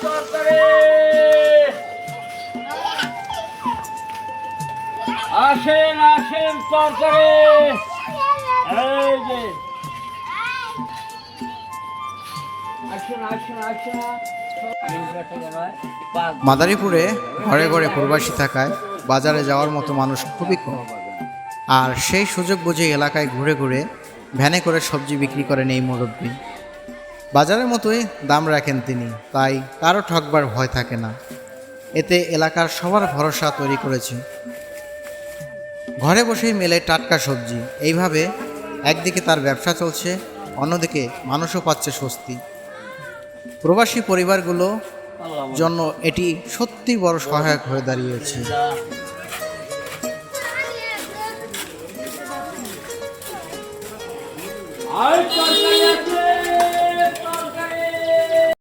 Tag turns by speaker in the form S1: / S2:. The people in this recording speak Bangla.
S1: তরকারি আসেন আসেন তরকারি এই যে আসেন আসেন আসেন
S2: মাদারীপুরে ঘরে ঘরে প্রবাসী থাকায় বাজারে যাওয়ার মতো মানুষ খুবই কম। আর সেই সুযোগ বুঝে এলাকায় ঘুরে ঘুরে ভ্যানে করে সবজি বিক্রি করেন এই মুরব্বী। বাজারের মতোই দাম রাখেন তিনি, তাই কারো ঠকবার ভয় থাকে না। এতে এলাকার সবার ভরসা তৈরি করেছে। ঘরে বসেই মেলে টাটকা সবজি। এইভাবে একদিকে তার ব্যবসা চলছে, অন্যদিকে মানুষও পাচ্ছে স্বস্তি। প্রবাসী পরিবারগুলো জন্য এটি সত্যি বড় সহায়ক হয়ে দাঁড়িয়েছে।
S1: আর